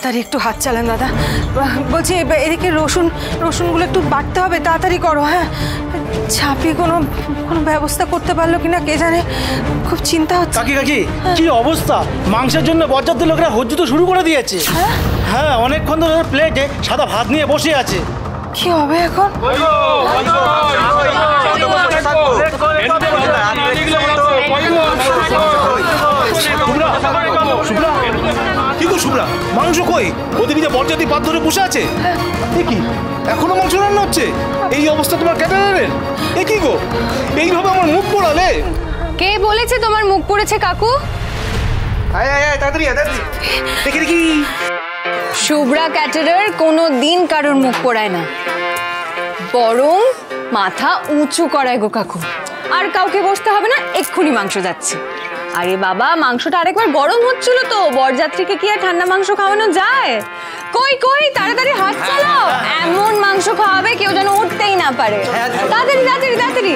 তাড়াতাড়ি একটু হাত চালান দাদা। বলছি এদিকে রসুনগুলো একটু বাটতে হবে, তাড়াতাড়ি করো। হ্যাঁ, ছাপি কোনো ব্যবস্থা করতে পারলো কিনা কে জানে, খুব চিন্তা হচ্ছে। কাকি কি অবস্থা! মাংসের জন্য বরযাত্রী লোকরা হজ্জুতো শুরু করে দিয়েছে। হ্যাঁ, অনেকক্ষণ ধরে প্লেটে সাদা ভাত নিয়ে বসে আছে। কি হবে এখন? কি গো শুভ্রা, মাংস কই? ওদিকে বরযাত্রী পাত ধরে বসে আছে। কি এখনো মাংস রান্না হচ্ছে? এই অবস্থা তোমার ক্যাটারারের? এ কি গো, এইভাবে আমার মুখ পোড়ালে? কে বলেছে তোমার মুখ পড়েছে কাকু? দেখি শুভ্রা ক্যাটারার কোনো দিন কারোর মুখ পোড়ায় না, বরং মাথা উঁচু করায় গো কাকু। আর কাউকে বসতে হবে না, এক্ষুনি মাংস যাচ্ছে। আরে বাবা, মাংসটা আরেকবার গরম হচ্ছিল তো, বরযাত্রীকে কি আর ঠান্ডা মাংস খাওয়ানো যায়? কই তাড়াতাড়ি হাত চালাও, এমন মাংস খাওয়াবে কেউ যেন উঠতেই না পারে। তাড়াতাড়ি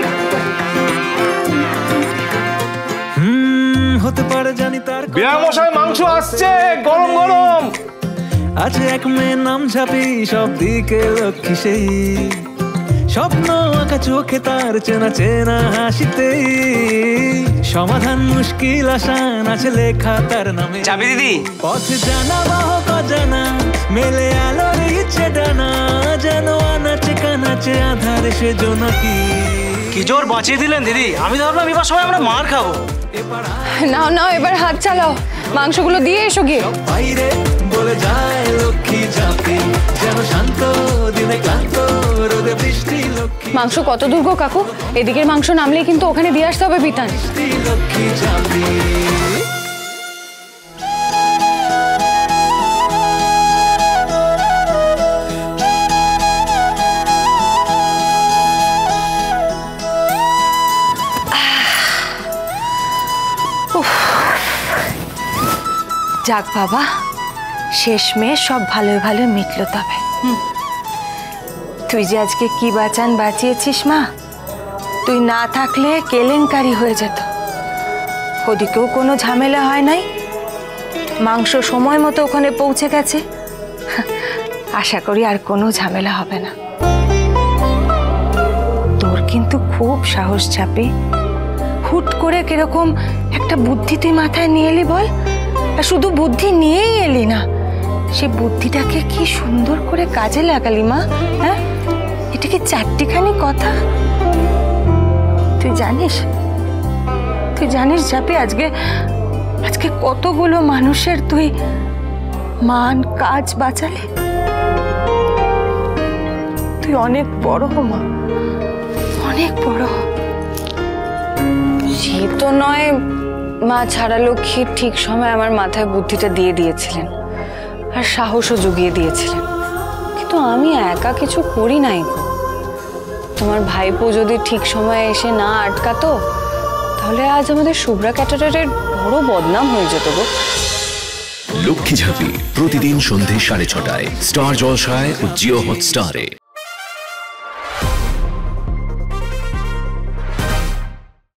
হতে পারে জানি তার বিয়া মশাই, মাংস আসছে গরম গরম। আজ এক মেয়ে নাম ঝাপি, সব দিকে লক্ষ্মী সেই, স্বপ্ন আঁকা চোখে তার চেনা চেনা হাসিতে, সমাধান মুশকিল আসান আছে লেখা তার নামে। চাবি দিদি, পথ জানা বাহক জানা, মেলে আলোর ইচ্ছে ডানা, যেন আনাচে কানাচে আধারে সে জোনাকি। কি জোর বাঁচিয়ে দিলেন দিদি, আমি তো ভাবলাম এবার সবাই আমরা মার খাবো। নাও এবার হাত চালাও, মাংসগুলো দিয়ে এসো গিয়ে। বাইরে বলে যায় লক্ষ্মী ঝাপি, যেন শান্ত দিনে ক্লান্ত রোদে বৃষ্টি লক্ষ্মী। মাংস কত দূর গো কাকু? এদিকের মাংস নামলেই কিন্তু ওখানে দিয়ে আসতে হবে বিতান। লক্ষ্মী ঝাপি যাক বাবা, শেষমেশ সব ভালো মিটলো। তবে তুই যে আজকে কি বাঁচান বাঁচিয়েছিস মা, তুই না থাকলে কেলেঙ্কারি হয়ে যেত। ওদিকেও কোনো ঝামেলা হয় নাই, মাংস সময় মতো ওখানে পৌঁছে গেছে। আশা করি আর কোনো ঝামেলা হবে না। তোর কিন্তু খুব সাহস ছাপি, হুট করে কিরকম একটা বুদ্ধি তুই মাথায় নিয়ে এলি বল। আর শুধু বুদ্ধি নিয়েই এলি না, সে বুদ্ধিটাকে কি সুন্দর করে কাজে লাগালি মা। হ্যাঁ, এটা কি চারটিখানি কথা? তুই জানিস ঝাপি, আজকে কতগুলো মানুষের তুই মান কাজ বাঁচালি। তুই অনেক বড় মা, অনেক বড়। সে তো নয় মা, ছাড়া লক্ষ্মী ঠিক সময় আমার মাথায় বুদ্ধিটা দিয়ে দিয়েছিলেন আর সাহসও জুগিয়ে দিয়েছিলেন, কিন্তু আমি একা কিছু করি নাই। তোমার ভাইপো যদি ঠিক সময়ে এসে না আটকাতো, তাহলে আজ আমাদের শুভ্রা ক্যাটারারের বড় বদনাম হয়ে যেত গো। লক্ষ্মী ঝাঁপি প্রতিদিন সন্ধ্যে 6:30টায় স্টার জলসায় ও জিও হটস্টারে।